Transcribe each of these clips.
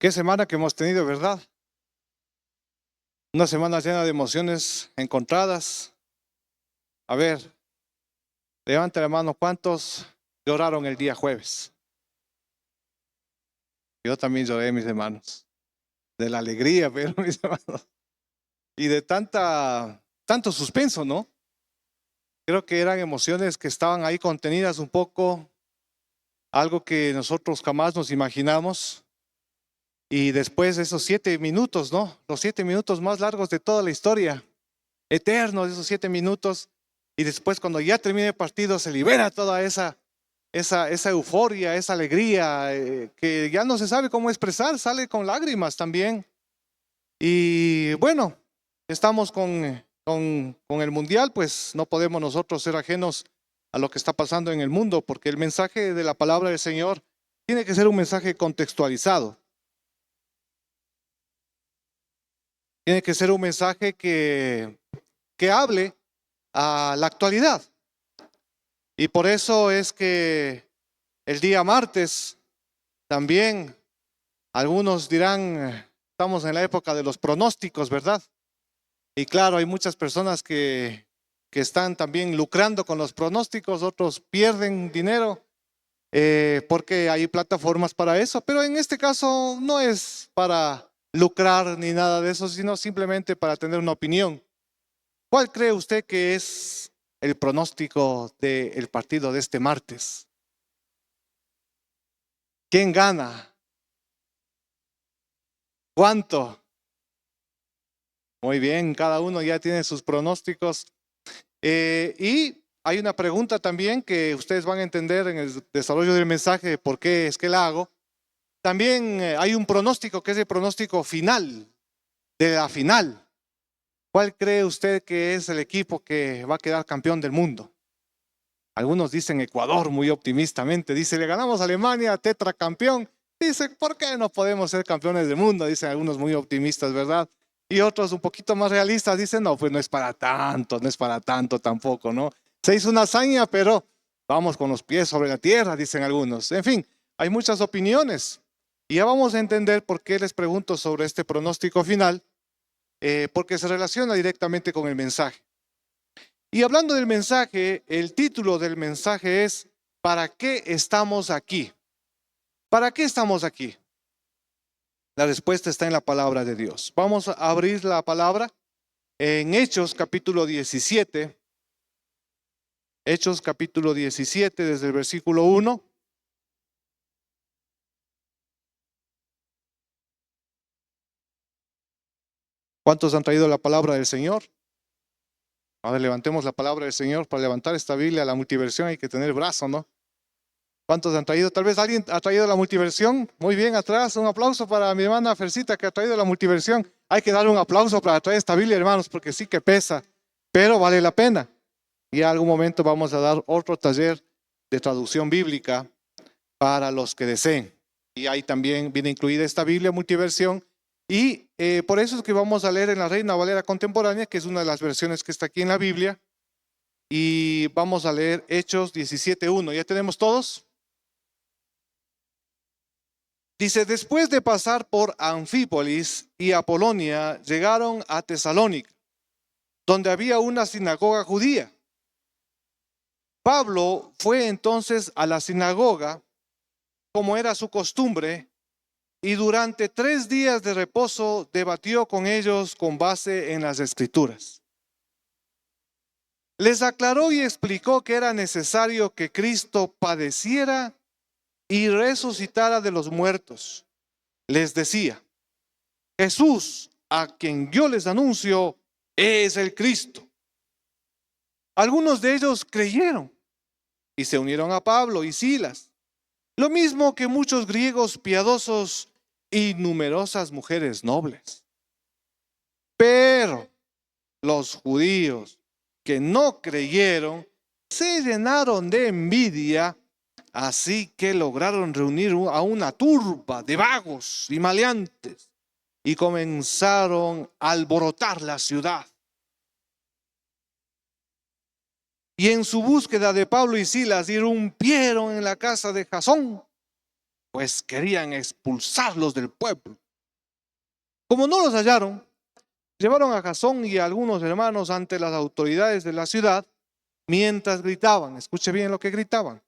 Qué semana que hemos tenido, ¿verdad? Una semana llena de emociones encontradas. A ver, levante la mano, ¿cuántos lloraron el día jueves? Yo también lloré, mis hermanos, de la alegría, pero mis hermanos, y de tanto suspenso, ¿no? Creo que eran emociones que estaban ahí contenidas un poco, algo que nosotros jamás nos imaginamos. Y después esos 7 minutos, ¿no? Los 7 minutos más largos de toda la historia, eternos esos 7 minutos. Y después cuando ya termine el partido se libera toda esa euforia, esa alegría que ya no se sabe cómo expresar, sale con lágrimas también. Y bueno, estamos con el mundial, pues no podemos nosotros ser ajenos a lo que está pasando en el mundo, porque el mensaje de la palabra del Señor tiene que ser un mensaje contextualizado. Tiene que ser un mensaje que hable a la actualidad. Y por eso es que el día martes también algunos dirán, estamos en la época de los pronósticos, ¿verdad? Y claro, hay muchas personas que están también lucrando con los pronósticos, otros pierden dinero porque hay plataformas para eso, pero en este caso no es para lucrar ni nada de eso, sino simplemente para tener una opinión. ¿Cuál cree usted que es el pronóstico del partido de este martes? ¿Quién gana? ¿Cuánto? Muy bien, cada uno ya tiene sus pronósticos. Y hay una pregunta también que ustedes van a entender en el desarrollo del mensaje de por qué es que la hago. También hay un pronóstico que es el pronóstico final, de la final. ¿Cuál cree usted que es el equipo que va a quedar campeón del mundo? Algunos dicen Ecuador muy optimistamente, dice, le ganamos a Alemania, tetracampeón. Dice, ¿por qué no podemos ser campeones del mundo? Dicen algunos muy optimistas, ¿verdad? Y otros un poquito más realistas dicen, no, pues no es para tanto, no es para tanto tampoco, ¿no? Se hizo una hazaña, pero vamos con los pies sobre la tierra, dicen algunos. En fin, hay muchas opiniones. Y ya vamos a entender por qué les pregunto sobre este pronóstico final, porque se relaciona directamente con el mensaje. Y hablando del mensaje, el título del mensaje es ¿para qué estamos aquí? ¿Para qué estamos aquí? La respuesta está en la palabra de Dios. Vamos a abrir la palabra en Hechos capítulo 17. Hechos capítulo 17 desde el versículo 1. ¿Cuántos han traído la palabra del Señor? A ver, levantemos la palabra del Señor. Para levantar esta Biblia, la multiversión hay que tener brazo, ¿no? ¿Cuántos han traído? Tal vez alguien ha traído la multiversión. Muy bien, atrás. Un aplauso para mi hermana Fercita que ha traído la multiversión. Hay que darle un aplauso para traer esta Biblia, hermanos, porque sí que pesa, pero vale la pena. Y en algún momento vamos a dar otro taller de traducción bíblica para los que deseen. Y ahí también viene incluida esta Biblia multiversión. Y por eso es que vamos a leer en la Reina Valera Contemporánea, que es una de las versiones que está aquí en la Biblia. Y vamos a leer Hechos 17:1. ¿Ya tenemos todos? Dice, después de pasar por Anfípolis y Apolonia, llegaron a Tesalónica, donde había una sinagoga judía. Pablo fue entonces a la sinagoga, como era su costumbre, y durante 3 días de reposo debatió con ellos con base en las Escrituras. Les aclaró y explicó que era necesario que Cristo padeciera y resucitara de los muertos. Les decía, Jesús, a quien yo les anuncio, es el Cristo. Algunos de ellos creyeron y se unieron a Pablo y Silas, lo mismo que muchos griegos piadosos y numerosas mujeres nobles. Pero los judíos que no creyeron se llenaron de envidia, así que lograron reunir a una turba de vagos y maleantes y comenzaron a alborotar la ciudad. Y en su búsqueda de Pablo y Silas irrumpieron en la casa de Jasón pues querían expulsarlos del pueblo. Como no los hallaron, llevaron a Jasón y a algunos hermanos ante las autoridades de la ciudad mientras gritaban. Escuche bien lo que gritaban: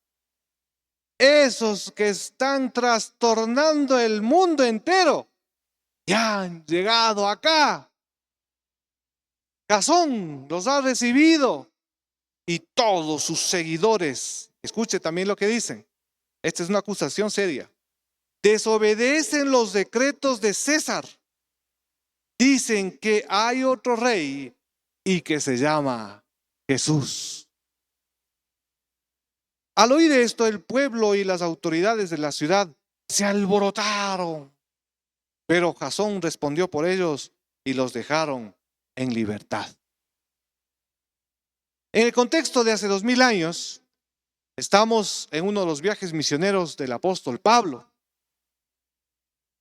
esos que están trastornando el mundo entero ya han llegado acá. Jasón los ha recibido y todos sus seguidores. Escuche también lo que dicen. Esta es una acusación seria. Desobedecen los decretos de César. Dicen que hay otro rey y que se llama Jesús. Al oír esto, el pueblo y las autoridades de la ciudad se alborotaron. Pero Jasón respondió por ellos y los dejaron en libertad. En el contexto de hace 2000 años, estamos en uno de los viajes misioneros del apóstol Pablo.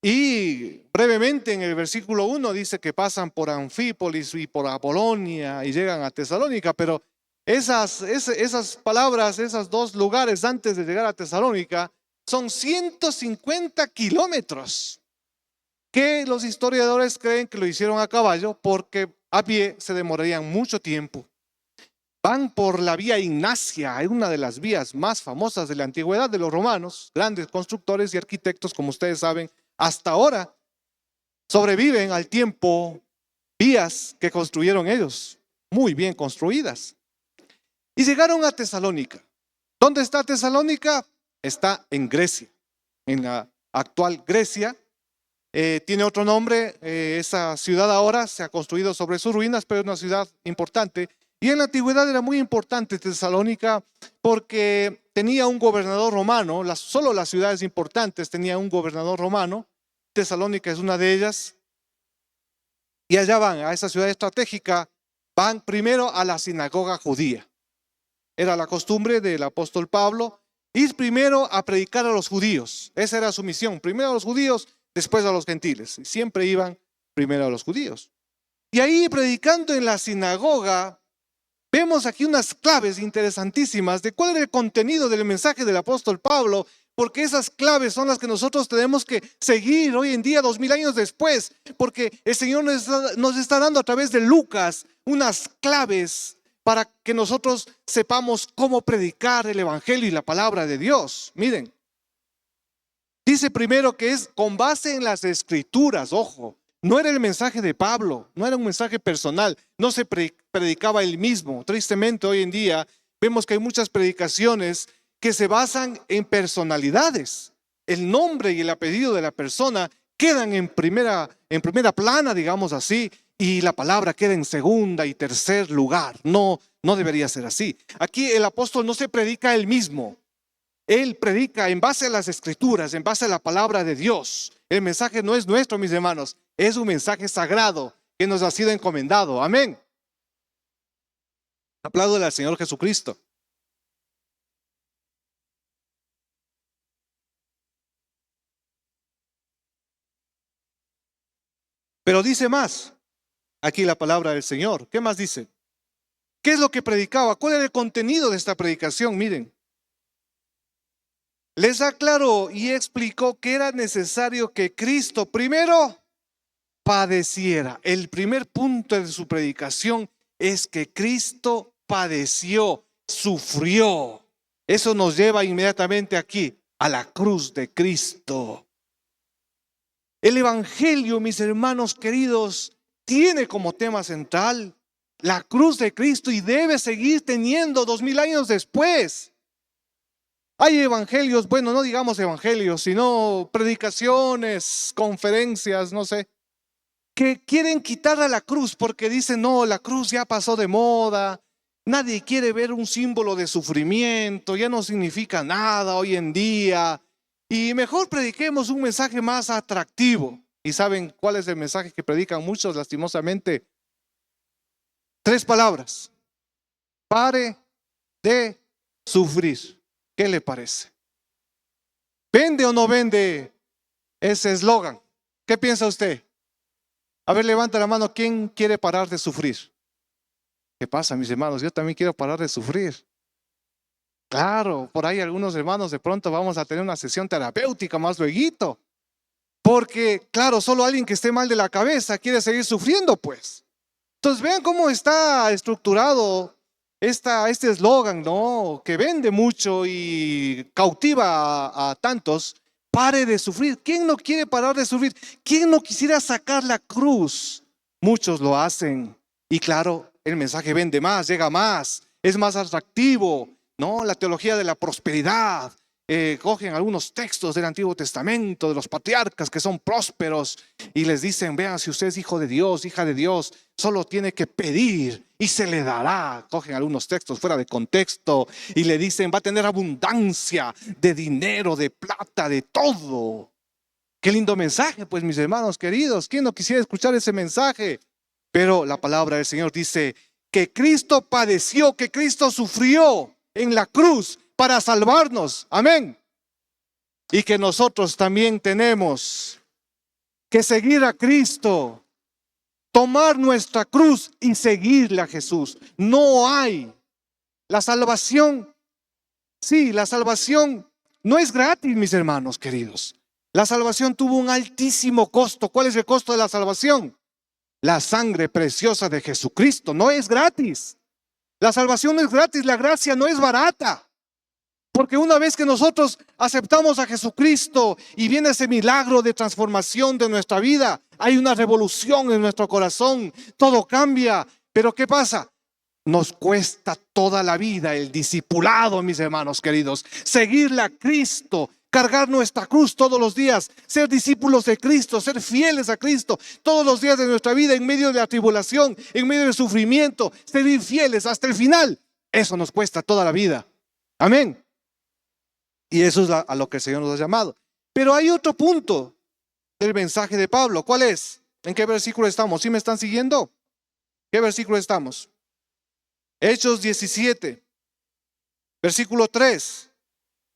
Y brevemente en el versículo 1 dice que pasan por Anfípolis y por Apolonia y llegan a Tesalónica, pero esas palabras, esos dos lugares antes de llegar a Tesalónica, son 150 kilómetros que los historiadores creen que lo hicieron a caballo porque a pie se demorarían mucho tiempo. Van por la vía Ignacia, es una de las vías más famosas de la antigüedad de los romanos, grandes constructores y arquitectos, como ustedes saben. Hasta ahora sobreviven al tiempo vías que construyeron ellos, muy bien construidas. Y llegaron a Tesalónica. ¿Dónde está Tesalónica? Está en Grecia, en la actual Grecia. Tiene otro nombre, esa ciudad ahora se ha construido sobre sus ruinas, pero es una ciudad importante. Y en la antigüedad era muy importante Tesalónica porque tenía un gobernador romano, solo las ciudades importantes tenían un gobernador romano. Tesalónica es una de ellas. Y allá van, a esa ciudad estratégica, van primero a la sinagoga judía. Era la costumbre del apóstol Pablo ir primero a predicar a los judíos. Esa era su misión, primero a los judíos, después a los gentiles. Y siempre iban primero a los judíos. Y ahí predicando en la sinagoga, vemos aquí unas claves interesantísimas de cuál era el contenido del mensaje del apóstol Pablo, porque esas claves son las que nosotros tenemos que seguir hoy en día, 2000 años después, porque el Señor nos está dando a través de Lucas unas claves para que nosotros sepamos cómo predicar el evangelio y la palabra de Dios. Miren, dice primero que es con base en las escrituras, ojo. No era el mensaje de Pablo, no era un mensaje personal, no se predicaba él mismo. Tristemente hoy en día vemos que hay muchas predicaciones que se basan en personalidades. El nombre y el apellido de la persona quedan en primera plana, digamos así, y la palabra queda en segunda y tercer lugar. No debería ser así. Aquí el apóstol no se predica él mismo. Él predica en base a las escrituras, en base a la palabra de Dios. El mensaje no es nuestro, mis hermanos, es un mensaje sagrado que nos ha sido encomendado. Amén. Aplaudo al Señor Jesucristo. Pero dice más, aquí la palabra del Señor. ¿Qué más dice? ¿Qué es lo que predicaba? ¿Cuál era el contenido de esta predicación? Miren. Les aclaró y explicó que era necesario que Cristo primero padeciera. El primer punto de su predicación es que Cristo padeció, sufrió. Eso nos lleva inmediatamente aquí, a la cruz de Cristo. El evangelio, mis hermanos queridos, tiene como tema central la cruz de Cristo y debe seguir teniendo 2000 años después. Hay evangelios, bueno, no digamos evangelios, sino predicaciones, conferencias, no sé, que quieren quitar a la cruz porque dicen, no, la cruz ya pasó de moda, nadie quiere ver un símbolo de sufrimiento, ya no significa nada hoy en día, y mejor prediquemos un mensaje más atractivo. ¿Y saben cuál es el mensaje que predican muchos, lastimosamente? 3 palabras: pare de sufrir. ¿Qué le parece? ¿Vende o no vende ese eslogan? ¿Qué piensa usted? A ver, levanta la mano. ¿Quién quiere parar de sufrir? ¿Qué pasa, mis hermanos? Yo también quiero parar de sufrir. Claro, por ahí algunos hermanos de pronto vamos a tener una sesión terapéutica más lueguito. Porque, claro, solo alguien que esté mal de la cabeza quiere seguir sufriendo, pues. Entonces vean cómo está estructurado este eslogan, ¿no? Que vende mucho y cautiva a tantos. Pare de sufrir. ¿Quién no quiere parar de sufrir? ¿Quién no quisiera sacar la cruz? Muchos lo hacen. Y claro, el mensaje vende más, llega más, es más atractivo, ¿no? La teología de la prosperidad. Cogen algunos textos del Antiguo Testamento, de los patriarcas que son prósperos, y les dicen, vean, si usted es hijo de Dios, hija de Dios, solo tiene que pedir y se le dará. Cogen algunos textos fuera de contexto y le dicen, va a tener abundancia de dinero, de plata, de todo. Qué lindo mensaje, pues, mis hermanos queridos. ¿Quién no quisiera escuchar ese mensaje? Pero la palabra del Señor dice que Cristo padeció, que Cristo sufrió en la cruz para salvarnos. Amén. Y que nosotros también tenemos que seguir a Cristo, tomar nuestra cruz y seguirle a Jesús. No hay. La salvación, sí, la salvación no es gratis, mis hermanos queridos. La salvación tuvo un altísimo costo. ¿Cuál es el costo de la salvación? La sangre preciosa de Jesucristo. No es gratis. La salvación no es gratis, la gracia no es barata. Porque una vez que nosotros aceptamos a Jesucristo y viene ese milagro de transformación de nuestra vida, hay una revolución en nuestro corazón, todo cambia. Pero ¿qué pasa? Nos cuesta toda la vida el discipulado, mis hermanos queridos, seguirle a Cristo, cargar nuestra cruz todos los días, ser discípulos de Cristo, ser fieles a Cristo todos los días de nuestra vida, en medio de la tribulación, en medio del sufrimiento, ser fieles hasta el final. Eso nos cuesta toda la vida. Amén. Y eso es a lo que el Señor nos ha llamado. Pero hay otro punto del mensaje de Pablo. ¿Cuál es? ¿En qué versículo estamos? ¿Sí me están siguiendo? ¿Qué versículo estamos? Hechos 17, versículo 3.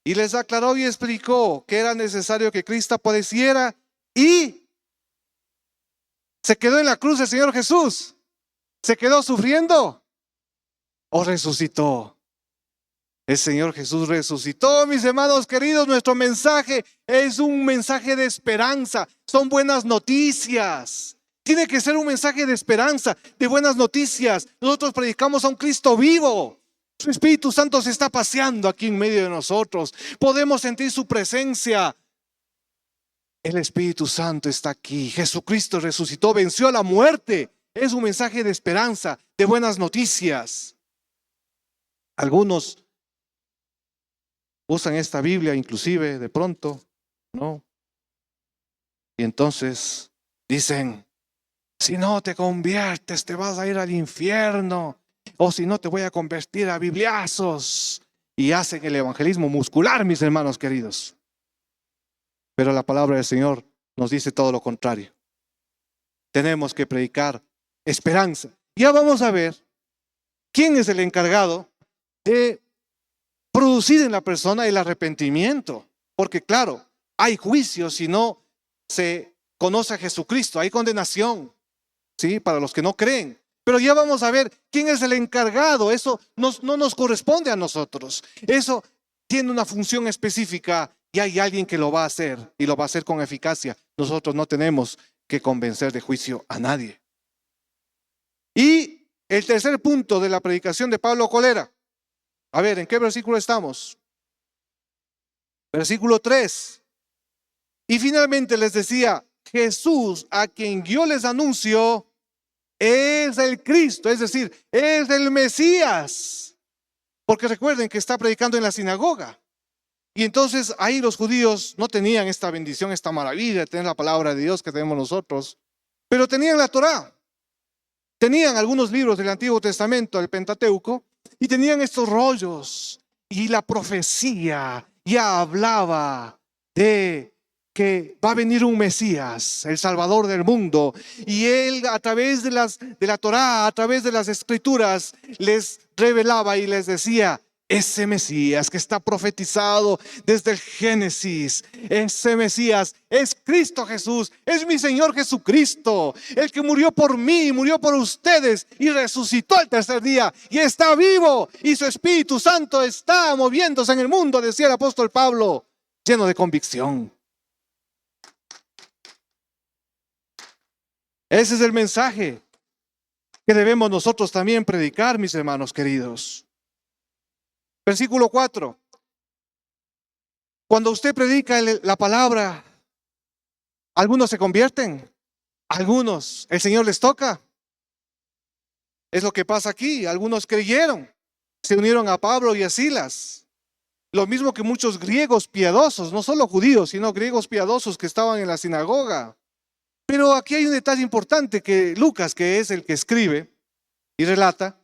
Y les aclaró y explicó que era necesario que Cristo padeciera y se quedó en la cruz el Señor Jesús. ¿Se quedó sufriendo o resucitó? El Señor Jesús resucitó, mis hermanos queridos. Nuestro mensaje es un mensaje de esperanza. Son buenas noticias. Tiene que ser un mensaje de esperanza, de buenas noticias. Nosotros predicamos a un Cristo vivo. Su Espíritu Santo se está paseando aquí en medio de nosotros. Podemos sentir su presencia. El Espíritu Santo está aquí. Jesucristo resucitó, venció a la muerte. Es un mensaje de esperanza, de buenas noticias. Algunos usan esta Biblia inclusive de pronto, ¿no? Y entonces dicen, si no te conviertes te vas a ir al infierno, o si no te voy a convertir a bibliazos. Y hacen el evangelismo muscular, mis hermanos queridos. Pero la palabra del Señor nos dice todo lo contrario. Tenemos que predicar esperanza. Ya vamos a ver quién es el encargado de producir en la persona el arrepentimiento. Porque claro, hay juicio si no se conoce a Jesucristo, hay condenación, ¿sí? Para los que no creen. Pero ya vamos a ver quién es el encargado. Eso no nos corresponde a nosotros. Eso tiene una función específica y hay alguien que lo va a hacer y lo va a hacer con eficacia. Nosotros no tenemos que convencer de juicio a nadie. Y el tercer punto de la predicación de Pablo, ¿cuál era? A ver, ¿en qué versículo estamos? Versículo 3. Y finalmente les decía, Jesús, a quien yo les anuncio, es el Cristo, es decir, es el Mesías. Porque recuerden que está predicando en la sinagoga. Y entonces ahí los judíos no tenían esta bendición, esta maravilla de tener la palabra de Dios que tenemos nosotros. Pero tenían la Torá. Tenían algunos libros del Antiguo Testamento, el Pentateuco, y tenían estos rollos. Y la profecía ya hablaba de que va a venir un Mesías, el Salvador del mundo. Y él a través de la Torá, a través de las Escrituras, les revelaba y les decía Ese Mesías que está profetizado desde el Génesis, ese Mesías es Cristo Jesús, es mi Señor Jesucristo, el que murió por mí, murió por ustedes y resucitó el tercer día y está vivo y su Espíritu Santo está moviéndose en el mundo, decía el apóstol Pablo, lleno de convicción. Ese es el mensaje que debemos nosotros también predicar, mis hermanos queridos. Versículo 4. Cuando usted predica la palabra, algunos se convierten, algunos el Señor les toca. Es lo que pasa aquí. Algunos creyeron, se unieron a Pablo y a Silas. Lo mismo que muchos griegos piadosos, no solo judíos, sino griegos piadosos que estaban en la sinagoga. Pero aquí hay un detalle importante que Lucas, que es el que escribe y relata,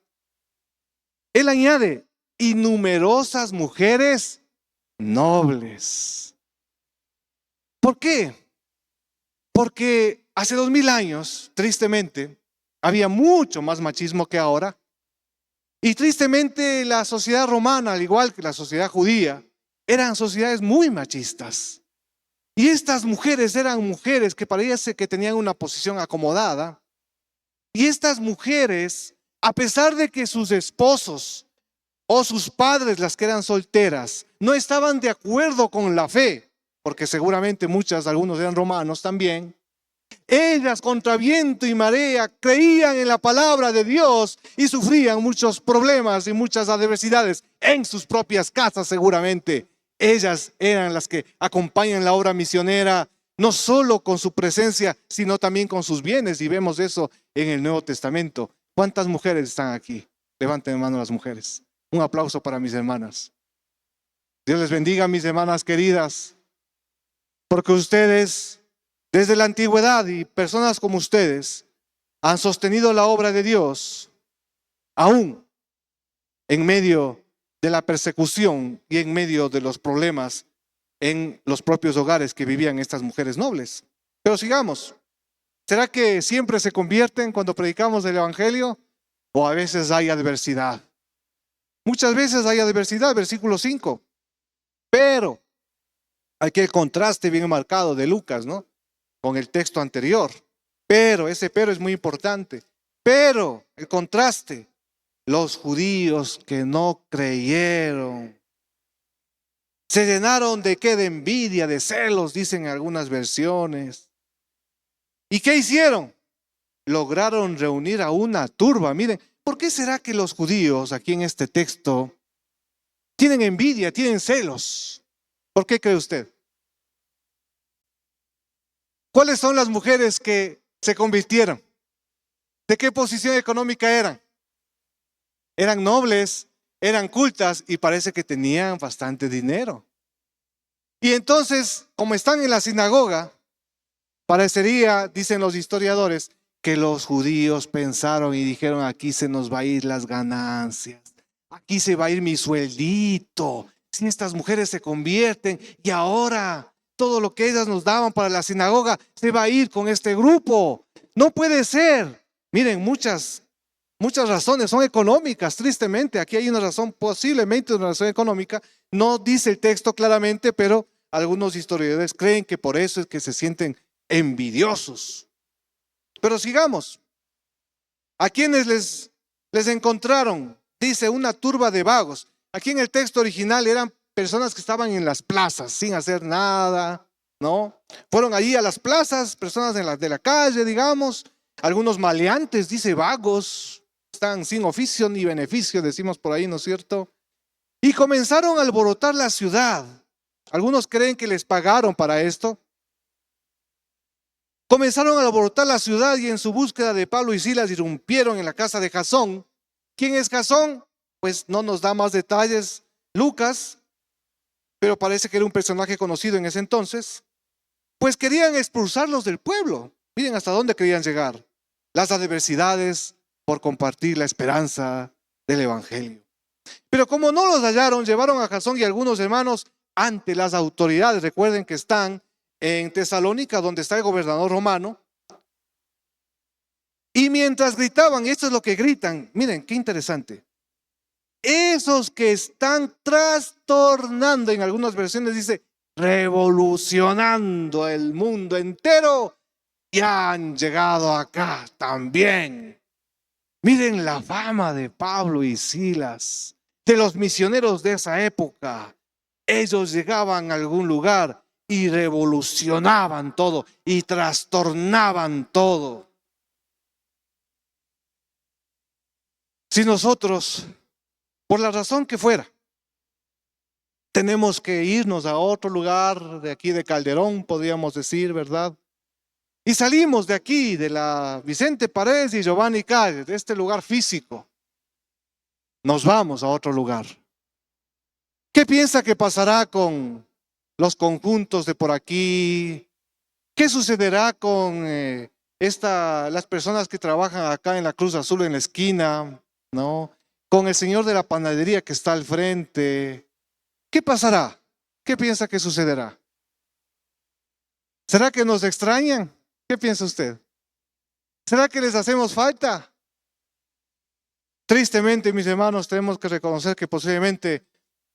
él añade, y numerosas mujeres nobles. ¿Por qué? Porque hace 2000 años, tristemente, había mucho más machismo que ahora. Y tristemente la sociedad romana, al igual que la sociedad judía, eran sociedades muy machistas. Y estas mujeres eran mujeres que parece que tenían una posición acomodada. Y estas mujeres, a pesar de que sus esposos o sus padres, las que eran solteras, no estaban de acuerdo con la fe, porque seguramente algunos eran romanos también, ellas contra viento y marea creían en la palabra de Dios y sufrían muchos problemas y muchas adversidades en sus propias casas seguramente. Ellas eran las que acompañan la obra misionera, no solo con su presencia, sino también con sus bienes, y vemos eso en el Nuevo Testamento. ¿Cuántas mujeres están aquí? Levanten mano las mujeres. Un aplauso para mis hermanas. Dios les bendiga, mis hermanas queridas, porque ustedes, desde la antigüedad y personas como ustedes, han sostenido la obra de Dios, aún en medio de la persecución y en medio de los problemas en los propios hogares que vivían estas mujeres nobles. Pero sigamos. ¿Será que siempre se convierten cuando predicamos el Evangelio? ¿O a veces hay adversidad? Muchas veces hay adversidad, versículo 5. Pero, aquí el contraste bien marcado de Lucas, ¿no? Con el texto anterior. Pero, ese pero es muy importante. Pero, el contraste, los judíos que no creyeron, se llenaron de qué, de envidia, de celos, dicen algunas versiones. ¿Y qué hicieron? Lograron reunir a una turba. Miren, ¿por qué será que los judíos aquí en este texto tienen envidia, tienen celos? ¿Por qué cree usted? ¿Cuáles son las mujeres que se convirtieron? ¿De qué posición económica eran? Eran nobles, eran cultas y parece que tenían bastante dinero. Y entonces, como están en la sinagoga, parecería, dicen los historiadores, que los judíos pensaron y dijeron, aquí se nos va a ir las ganancias, aquí se va a ir mi sueldito, si estas mujeres se convierten y ahora todo lo que ellas nos daban para la sinagoga se va a ir con este grupo. No puede ser. Miren, muchas razones son económicas, tristemente. Aquí hay una razón, posiblemente una razón económica. No dice el texto claramente, pero algunos historiadores creen que por eso es que se sienten envidiosos. Pero sigamos. ¿A quienes les encontraron? Dice una turba de vagos. Aquí en el texto original eran personas que estaban en las plazas sin hacer nada, ¿no? Fueron allí a las plazas, personas de la calle, digamos. Algunos maleantes, dice vagos, están sin oficio ni beneficio, decimos por ahí, ¿no es cierto? Y comenzaron a alborotar la ciudad. Algunos creen que les pagaron para esto. Comenzaron a alborotar la ciudad y en su búsqueda de Pablo y Silas irrumpieron en la casa de Jasón. ¿Quién es Jasón? Pues no nos da más detalles Lucas, pero parece que era un personaje conocido en ese entonces. Pues querían expulsarlos del pueblo. Miren hasta dónde querían llegar. Las adversidades por compartir la esperanza del Evangelio. Pero como no los hallaron, llevaron a Jasón y algunos hermanos ante las autoridades. Recuerden que están en Tesalónica, donde está el gobernador romano. Y mientras gritaban, y esto es lo que gritan, miren qué interesante. Esos que están trastornando, en algunas versiones dice, revolucionando el mundo entero, ya han llegado acá también. Miren la fama de Pablo y Silas, de los misioneros de esa época. Ellos llegaban a algún lugar y revolucionaban todo y trastornaban todo. Si nosotros, por la razón que fuera, tenemos que irnos a otro lugar de aquí de Calderón, podríamos decir, ¿verdad? Y salimos de aquí, de la Vicente Paredes y Giovanni Calle, de este lugar físico. Nos vamos a otro lugar. ¿Qué piensa que pasará con los conjuntos de por aquí? ¿Qué sucederá con las personas que trabajan acá en la Cruz Azul en la esquina? ¿No? Con el señor de la panadería que está al frente. ¿Qué pasará? ¿Qué piensa que sucederá? ¿Será que nos extrañan? ¿Qué piensa usted? ¿Será que les hacemos falta? Tristemente, mis hermanos, tenemos que reconocer que posiblemente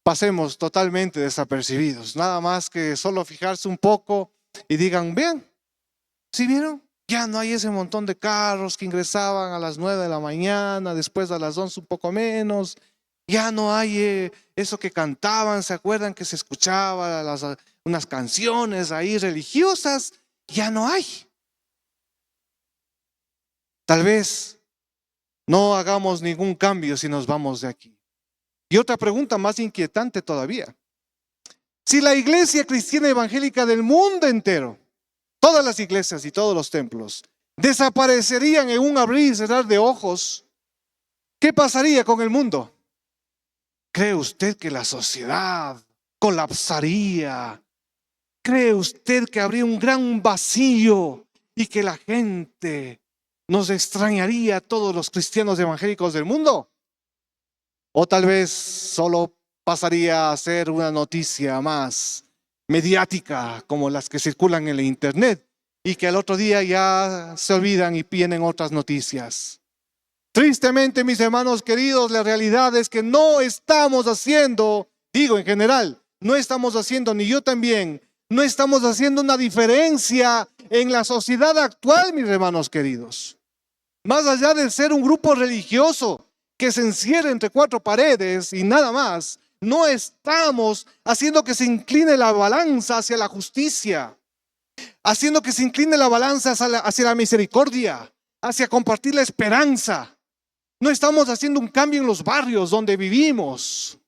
pasemos totalmente desapercibidos. Nada más que solo fijarse un poco y digan, vean, ¿sí vieron? Ya no hay ese montón de carros que ingresaban a las 9 de la mañana, después a las 11 un poco menos. Ya no hay eso que cantaban, ¿se acuerdan que se escuchaba unas canciones ahí religiosas? Ya no hay. Tal vez no hagamos ningún cambio si nos vamos de aquí. Y otra pregunta más inquietante todavía. Si la iglesia cristiana evangélica del mundo entero, todas las iglesias y todos los templos, desaparecerían en un abrir y cerrar de ojos, ¿qué pasaría con el mundo? ¿Cree usted que la sociedad colapsaría? ¿Cree usted que habría un gran vacío y que la gente nos extrañaría a todos los cristianos evangélicos del mundo? ¿O tal vez solo pasaría a ser una noticia más mediática como las que circulan en la internet y que al otro día ya se olvidan y vienen otras noticias? Tristemente, mis hermanos queridos, la realidad es que no estamos haciendo, digo en general, no estamos haciendo, ni yo también, no estamos haciendo una diferencia en la sociedad actual, mis hermanos queridos. Más allá de ser un grupo religioso que se encierra entre cuatro paredes y nada más, no estamos haciendo que se incline la balanza hacia la justicia, haciendo que se incline la balanza hacia la misericordia, hacia compartir la esperanza. No estamos haciendo un cambio en los barrios donde vivimos.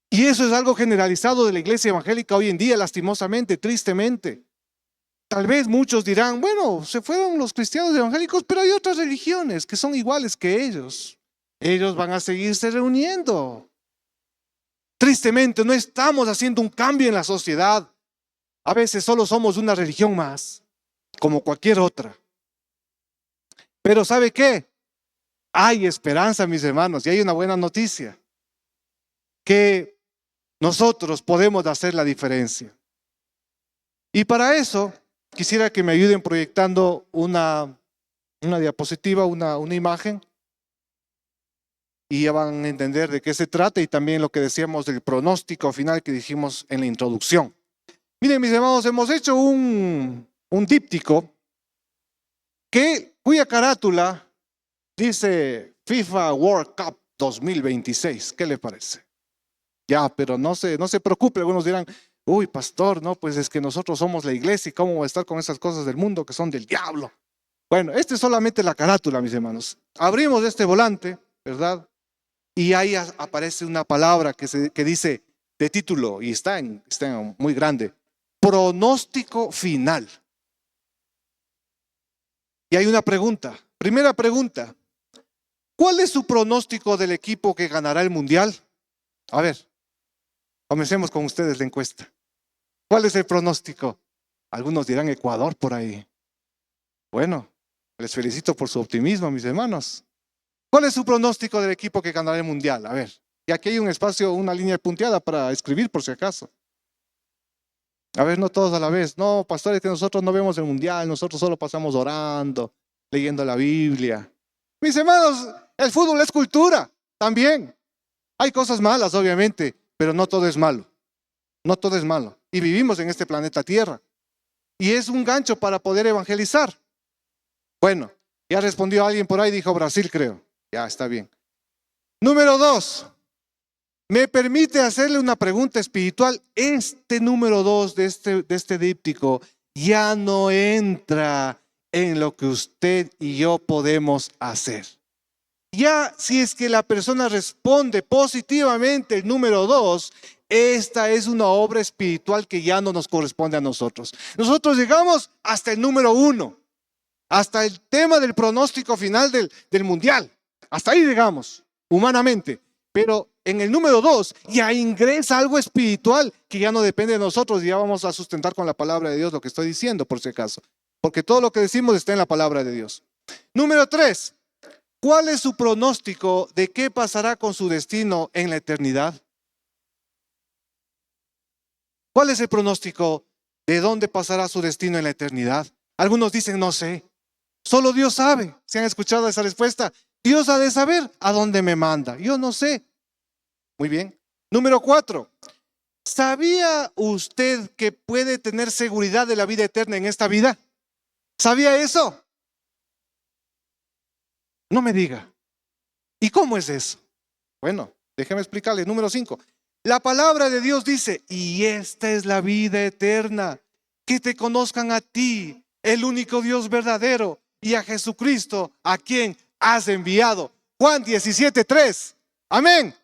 Y eso es algo generalizado de la iglesia evangélica hoy en día, lastimosamente, tristemente. Tal vez muchos dirán, bueno, se fueron los cristianos evangélicos, pero hay otras religiones que son iguales que ellos. Ellos van a seguirse reuniendo. Tristemente, no estamos haciendo un cambio en la sociedad. A veces solo somos una religión más, como cualquier otra. Pero ¿sabe qué? Hay esperanza, mis hermanos, y hay una buena noticia, que nosotros podemos hacer la diferencia. Y para eso quisiera que me ayuden proyectando una diapositiva, una imagen, y ya van a entender de qué se trata y también lo que decíamos del pronóstico final que dijimos en la introducción. Miren, mis hermanos, hemos hecho un díptico cuya carátula dice FIFA World Cup 2026. ¿Qué le parece? Ya, pero no se preocupe. Algunos dirán, uy, pastor, no, pues es que nosotros somos la iglesia y cómo va a estar con esas cosas del mundo que son del diablo. Bueno, esta es solamente la carátula, mis hermanos. Abrimos este volante, ¿verdad? Y ahí aparece una palabra que dice de título, y está muy grande, pronóstico final. Y hay una pregunta, primera pregunta, ¿cuál es su pronóstico del equipo que ganará el mundial? A ver, comencemos con ustedes la encuesta. ¿Cuál es el pronóstico? Algunos dirán Ecuador por ahí. Bueno, les felicito por su optimismo, mis hermanos. ¿Cuál es su pronóstico del equipo que ganará el mundial? A ver, y aquí hay un espacio, una línea punteada para escribir por si acaso. A ver, no todos a la vez. No, pastores, que nosotros no vemos el mundial, nosotros solo pasamos orando, leyendo la Biblia. Mis hermanos, el fútbol es cultura también. Hay cosas malas, obviamente, pero no todo es malo. No todo es malo. Y vivimos en este planeta Tierra. Y es un gancho para poder evangelizar. Bueno, ya respondió alguien por ahí, dijo Brasil, creo. Ya está bien. Número 2. Me permite hacerle una pregunta espiritual. Este número 2 de este díptico ya no entra en lo que usted y yo podemos hacer. Ya si es que la persona responde positivamente el número 2, esta es una obra espiritual que ya no nos corresponde a nosotros. Nosotros llegamos hasta el número 1, hasta el tema del pronóstico final del mundial. Hasta ahí llegamos, humanamente. Pero en el número 2 ya ingresa algo espiritual que ya no depende de nosotros y ya vamos a sustentar con la palabra de Dios lo que estoy diciendo, por si acaso. Porque todo lo que decimos está en la palabra de Dios. Número 3. ¿Cuál es su pronóstico de qué pasará con su destino en la eternidad? ¿Cuál es el pronóstico de dónde pasará su destino en la eternidad? Algunos dicen, no sé. Solo Dios sabe. ¿Se han escuchado esa respuesta? Dios ha de saber a dónde me manda. Yo no sé. Muy bien. Número 4. ¿Sabía usted que puede tener seguridad de la vida eterna en esta vida? ¿Sabía eso? No me diga. ¿Y cómo es eso? Bueno, déjeme explicarle. Número 5. La palabra de Dios dice, y esta es la vida eterna, que te conozcan a ti, el único Dios verdadero, y a Jesucristo, a quien has enviado. Juan 17:3. Amén.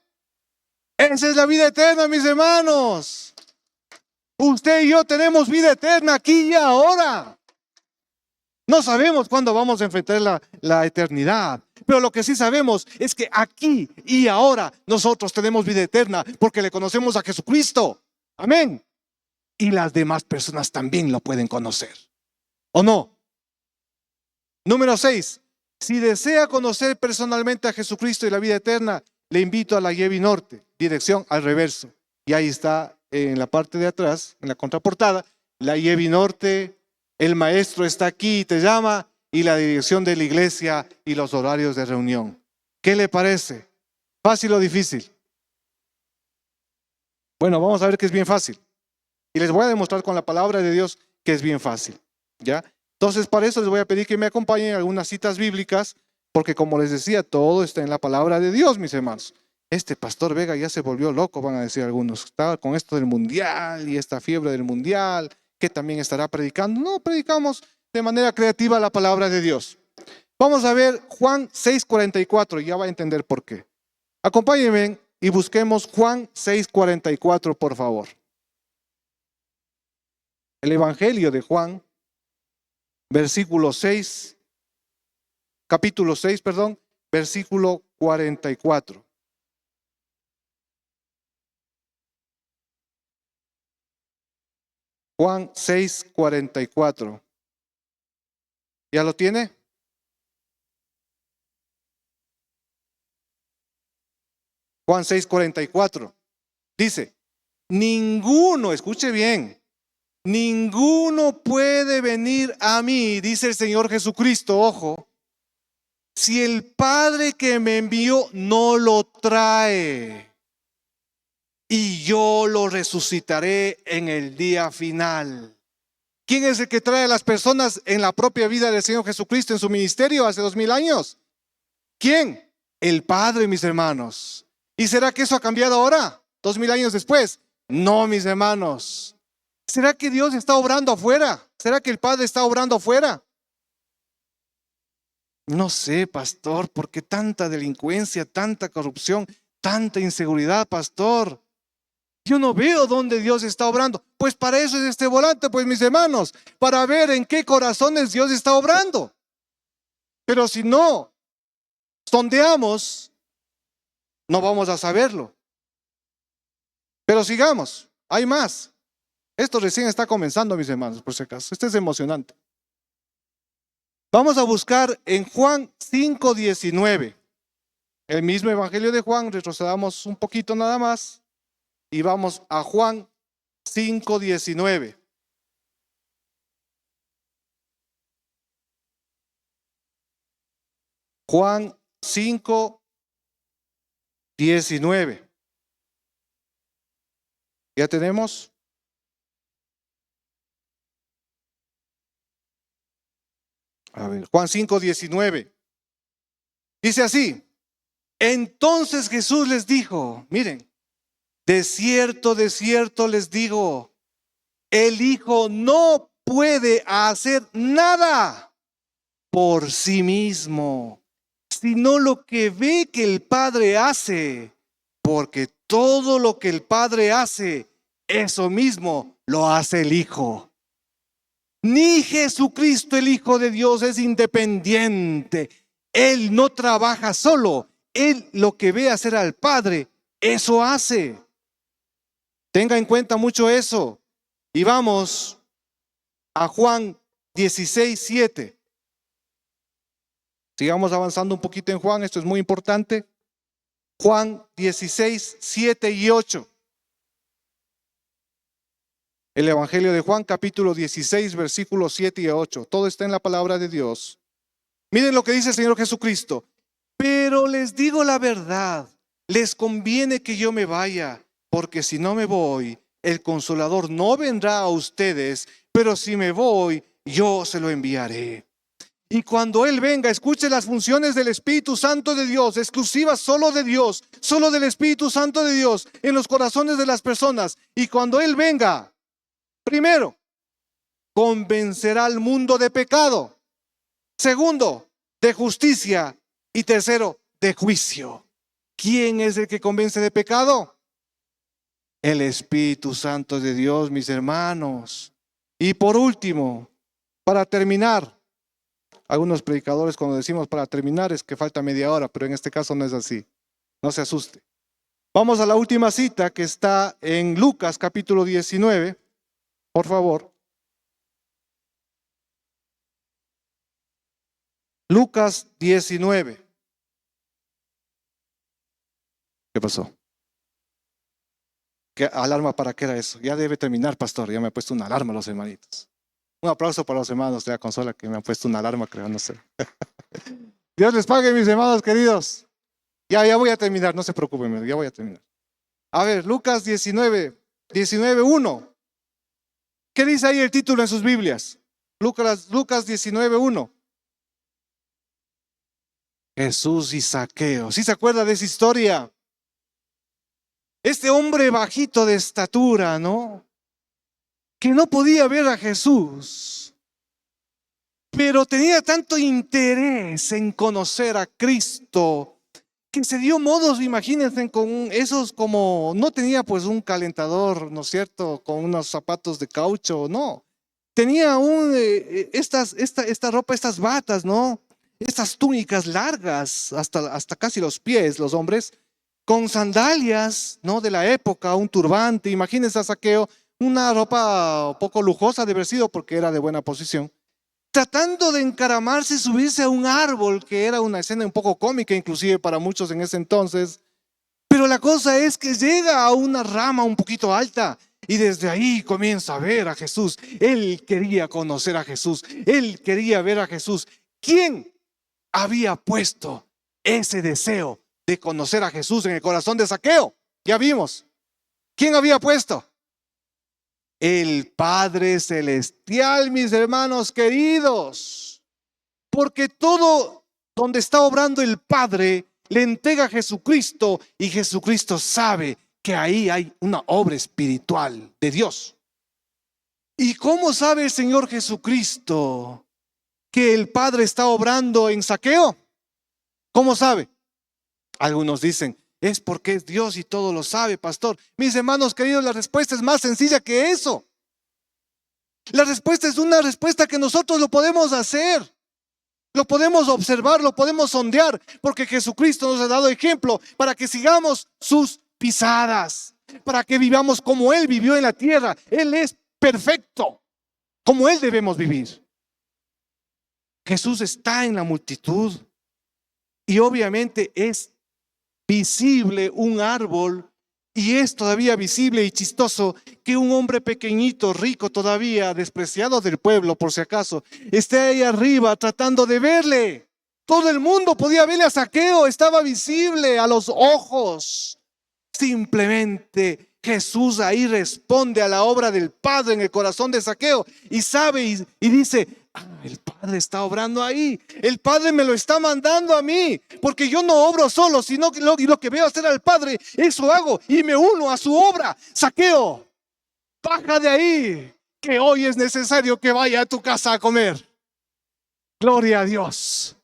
Esa es la vida eterna, mis hermanos. Usted y yo tenemos vida eterna aquí y ahora. No sabemos cuándo vamos a enfrentar la eternidad, pero lo que sí sabemos es que aquí y ahora nosotros tenemos vida eterna porque le conocemos a Jesucristo. Amén. Y las demás personas también lo pueden conocer. ¿O no? Número 6. Si desea conocer personalmente a Jesucristo y la vida eterna, le invito a la Yevi Norte, dirección al reverso. Y ahí está en la parte de atrás, en la contraportada, la Yevi Norte. El maestro está aquí y te llama, y la dirección de la iglesia y los horarios de reunión. ¿Qué le parece? ¿Fácil o difícil? Bueno, vamos a ver que es bien fácil. Y les voy a demostrar con la palabra de Dios que es bien fácil. ¿Ya? Entonces, para eso les voy a pedir que me acompañen en algunas citas bíblicas, porque como les decía, todo está en la palabra de Dios, mis hermanos. Este pastor Vega ya se volvió loco, van a decir algunos. Estaba con esto del mundial y esta fiebre del mundial, que también estará predicando. No, predicamos de manera creativa la palabra de Dios. Vamos a ver Juan 6:44, ya va a entender por qué. Acompáñenme y busquemos Juan 6:44, por favor. El Evangelio de Juan, versículo 6, capítulo 6, perdón, versículo 44. Juan 6:44. ¿Ya lo tiene? Juan 6:44. Dice, ninguno, escuche bien, ninguno puede venir a mí, dice el Señor Jesucristo, ojo, si el Padre que me envió no lo trae, y yo lo resucitaré en el día final. ¿Quién es el que trae a las personas en la propia vida del Señor Jesucristo en su ministerio hace 2000 años? ¿Quién? El Padre, mis hermanos. ¿Y será que eso ha cambiado ahora, 2000 años después? No, mis hermanos. ¿Será que Dios está obrando afuera? ¿Será que el Padre está obrando afuera? No sé, pastor, ¿por qué tanta delincuencia, tanta corrupción, tanta inseguridad, pastor? Yo no veo dónde Dios está obrando. Pues para eso es este volante, pues mis hermanos, para ver en qué corazones Dios está obrando. Pero si no sondeamos, no vamos a saberlo. Pero sigamos, hay más. Esto recién está comenzando, mis hermanos, por si acaso. Esto es emocionante. Vamos a buscar en Juan 5:19. El mismo Evangelio de Juan, retrocedamos un poquito nada más y vamos a Juan 5:19. Juan 5, 19. ¿Ya tenemos? A ver, Juan 5, 19. Dice así: entonces Jesús les dijo, miren, de cierto les digo, el Hijo no puede hacer nada por sí mismo, sino lo que ve que el Padre hace, porque todo lo que el Padre hace, eso mismo lo hace el Hijo. Ni Jesucristo, el Hijo de Dios, es independiente. Él no trabaja solo. Él lo que ve hacer al Padre, eso hace. Tenga en cuenta mucho eso. Y vamos a Juan 16, 7. Sigamos avanzando un poquito en Juan, esto es muy importante. Juan 16, 7 y 8. El Evangelio de Juan, capítulo 16, versículos 7 y 8. Todo está en la palabra de Dios. Miren lo que dice el Señor Jesucristo. Pero les digo la verdad, les conviene que yo me vaya, porque si no me voy, el Consolador no vendrá a ustedes, pero si me voy, yo se lo enviaré. Y cuando Él venga, escuche las funciones del Espíritu Santo de Dios, exclusivas solo de Dios, solo del Espíritu Santo de Dios, en los corazones de las personas. Y cuando Él venga, primero, convencerá al mundo de pecado. Segundo, de justicia. Y tercero, de juicio. ¿Quién es el que convence de pecado? El Espíritu Santo de Dios, mis hermanos. Y por último, para terminar, algunos predicadores cuando decimos para terminar es que falta media hora, pero en este caso no es así. No se asuste. Vamos a la última cita que está en Lucas capítulo 19. Por favor. Lucas 19. ¿Qué pasó? ¿Qué alarma para qué era eso? Ya debe terminar, pastor. Ya me ha puesto una alarma los hermanitos. Un aplauso para los hermanos de la consola que me han puesto una alarma, creo, no sé. Dios les pague, mis hermanos queridos. Ya voy a terminar, no se preocupen, ya voy a terminar. A ver, Lucas 19, 1. ¿Qué dice ahí el título en sus Biblias? Lucas 19, 1. Jesús y Zaqueo. ¿Sí se acuerda de esa historia? Este hombre bajito de estatura, ¿no? Que no podía ver a Jesús, pero tenía tanto interés en conocer a Cristo, que se dio modos, imagínense, con esos como, no tenía pues un calentador, ¿no es cierto?, con unos zapatos de caucho, no. Tenía esta ropa, estas batas, ¿no? Estas túnicas largas, hasta casi los pies, los hombres, con sandalias, ¿no?, de la época, un turbante. Imagínense a Zaqueo, una ropa poco lujosa de haber sido porque era de buena posición, tratando de encaramarse y subirse a un árbol, que era una escena un poco cómica inclusive para muchos en ese entonces. Pero la cosa es que llega a una rama un poquito alta y desde ahí comienza a ver a Jesús. Él quería conocer a Jesús, él quería ver a Jesús. ¿Quién había puesto ese deseo de conocer a Jesús en el corazón de Zaqueo? Ya vimos. ¿Quién había puesto? El Padre Celestial, mis hermanos queridos. Porque todo donde está obrando el Padre le entrega a Jesucristo, y Jesucristo sabe que ahí hay una obra espiritual de Dios. ¿Y cómo sabe el Señor Jesucristo que el Padre está obrando en Zaqueo? ¿Cómo sabe? Algunos dicen, es porque es Dios y todo lo sabe, pastor. Mis hermanos queridos, la respuesta es más sencilla que eso. La respuesta es una respuesta que nosotros lo podemos hacer. Lo podemos observar, lo podemos sondear, porque Jesucristo nos ha dado ejemplo para que sigamos sus pisadas, para que vivamos como Él vivió en la tierra. Él es perfecto, como Él debemos vivir. Jesús está en la multitud y obviamente es visible un árbol, y es todavía visible y chistoso que un hombre pequeñito, rico todavía, despreciado del pueblo por si acaso, esté ahí arriba tratando de verle. Todo el mundo podía verle a Zaqueo, estaba visible a los ojos. Simplemente Jesús ahí responde a la obra del Padre en el corazón de Zaqueo y sabe y dice: el Padre está obrando ahí, el Padre me lo está mandando a mí, porque yo no obro solo, sino que lo que veo hacer al Padre, eso hago y me uno a su obra. Zaqueo, baja de ahí, que hoy es necesario que vaya a tu casa a comer. Gloria a Dios.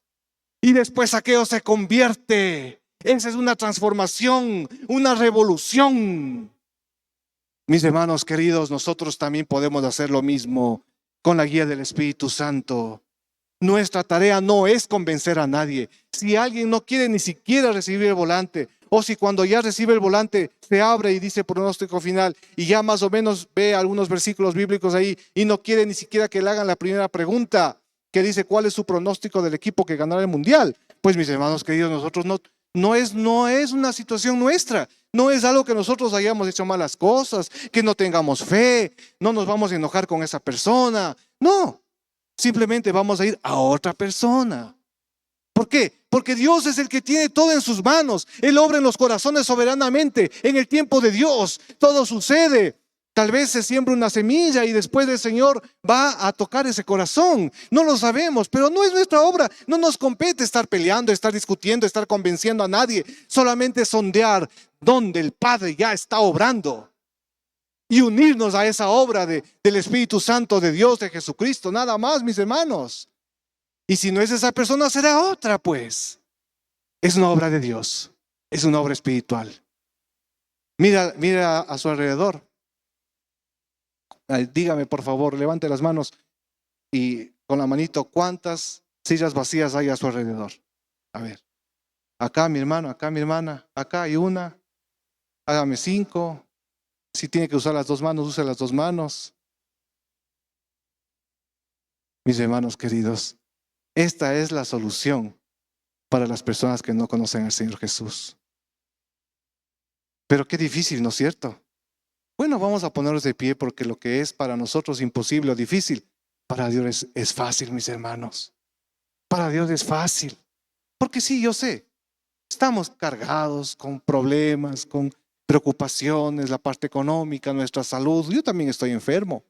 Y después Zaqueo se convierte. Esa es una transformación, una revolución. Mis hermanos queridos, nosotros también podemos hacer lo mismo con la guía del Espíritu Santo. Nuestra tarea no es convencer a nadie. Si alguien no quiere ni siquiera recibir el volante, o si cuando ya recibe el volante se abre y dice pronóstico final y ya más o menos ve algunos versículos bíblicos ahí y no quiere ni siquiera que le hagan la primera pregunta que dice cuál es su pronóstico del equipo que ganará el mundial, pues mis hermanos queridos, nosotros no es una situación nuestra, no es algo que nosotros hayamos hecho malas cosas, que no tengamos fe, no nos vamos a enojar con esa persona, no, simplemente vamos a ir a otra persona. ¿Por qué? Porque Dios es el que tiene todo en sus manos. Él obra en los corazones soberanamente. En el tiempo de Dios todo sucede. Tal vez se siembra una semilla y después el Señor va a tocar ese corazón. No lo sabemos, pero no es nuestra obra. No nos compete estar peleando, estar discutiendo, estar convenciendo a nadie. Solamente sondear donde el Padre ya está obrando y unirnos a esa obra del Espíritu Santo de Dios, de Jesucristo. Nada más, mis hermanos. Y si no es esa persona, será otra, pues. Es una obra de Dios. Es una obra espiritual. Mira a su alrededor. Dígame, por favor, levante las manos y con la manito, ¿cuántas sillas vacías hay a su alrededor? A ver. Acá mi hermano, acá mi hermana, acá hay una. Hágame 5. Si tiene que usar las 2 manos, use las 2 manos. Mis hermanos queridos, esta es la solución para las personas que no conocen al Señor Jesús. Pero qué difícil, ¿no es cierto? Bueno, vamos a ponernos de pie porque lo que es para nosotros imposible o difícil, para Dios es fácil, mis hermanos. Para Dios es fácil. Porque sí, yo sé, estamos cargados con problemas, con preocupaciones, la parte económica, nuestra salud. Yo también estoy enfermo.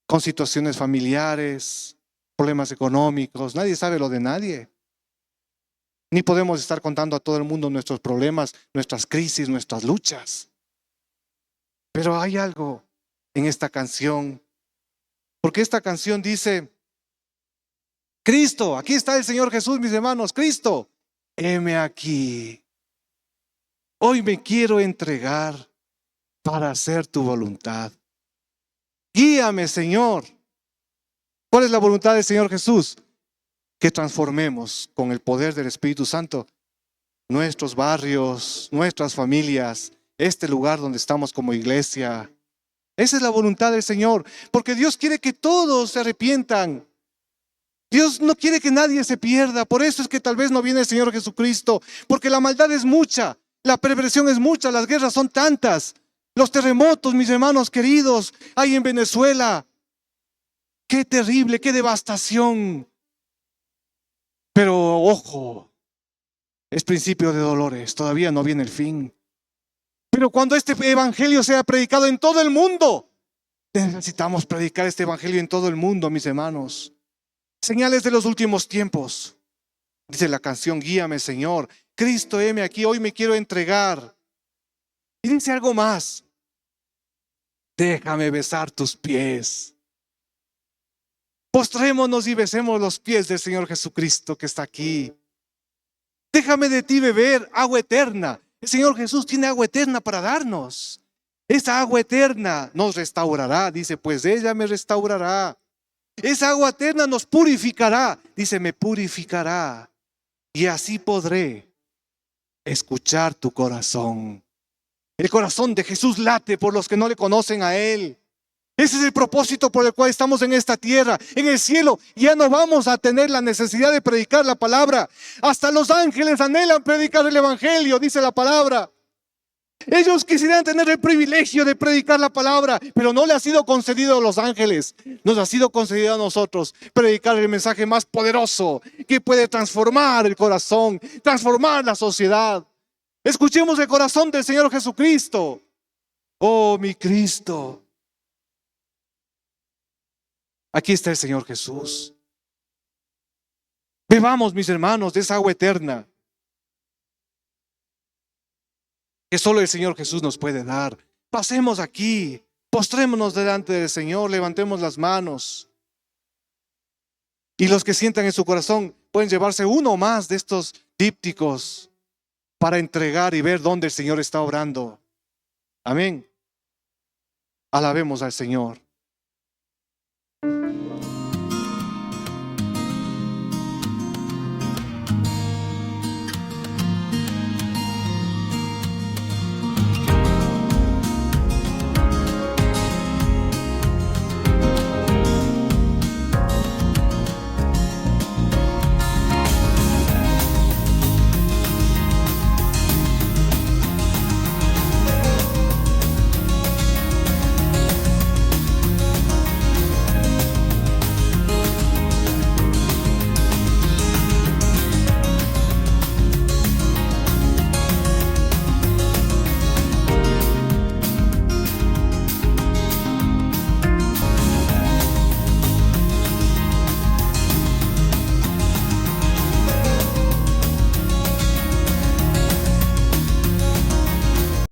Con situaciones familiares, problemas económicos, nadie sabe lo de nadie. Ni podemos estar contando a todo el mundo nuestros problemas, nuestras crisis, nuestras luchas. Pero hay algo en esta canción, porque esta canción dice: Cristo, aquí está el Señor Jesús, mis hermanos, Cristo, heme aquí. Hoy me quiero entregar para hacer tu voluntad. Guíame, Señor. ¿Cuál es la voluntad del Señor Jesús? Que transformemos con el poder del Espíritu Santo nuestros barrios, nuestras familias, este lugar donde estamos como iglesia. Esa es la voluntad del Señor, porque Dios quiere que todos se arrepientan. Dios no quiere que nadie se pierda. Por eso es que tal vez no viene el Señor Jesucristo, porque la maldad es mucha, la perversión es mucha, las guerras son tantas, los terremotos, mis hermanos queridos, hay en Venezuela. Qué terrible, qué devastación. Pero ojo, es principio de dolores, todavía no viene el fin. Pero cuando este evangelio sea predicado en todo el mundo, necesitamos predicar este evangelio en todo el mundo, mis hermanos. Señales de los últimos tiempos. Dice la canción: guíame, Señor. Cristo, heme aquí, hoy me quiero entregar. Y dice algo más: déjame besar tus pies. Postrémonos y besemos los pies del Señor Jesucristo que está aquí. Déjame de ti beber agua eterna. El Señor Jesús tiene agua eterna para darnos. Esa agua eterna nos restaurará. Dice, pues ella me restaurará. Esa agua eterna nos purificará. Dice, me purificará. Y así podré escuchar tu corazón. El corazón de Jesús late por los que no le conocen a Él. Ese es el propósito por el cual estamos en esta tierra. En el cielo ya no vamos a tener la necesidad de predicar la palabra. Hasta los ángeles anhelan predicar el evangelio, dice la palabra. Ellos quisieran tener el privilegio de predicar la palabra, pero no le ha sido concedido a los ángeles, nos ha sido concedido a nosotros predicar el mensaje más poderoso que puede transformar el corazón, transformar la sociedad. Escuchemos el corazón del Señor Jesucristo. Oh, mi Cristo. Aquí está el Señor Jesús. Bebamos, mis hermanos, de esa agua eterna que solo el Señor Jesús nos puede dar. Pasemos aquí, postrémonos delante del Señor, levantemos las manos. Y los que sientan en su corazón pueden llevarse uno o más de estos dípticos para entregar y ver dónde el Señor está obrando. Amén. Alabemos al Señor.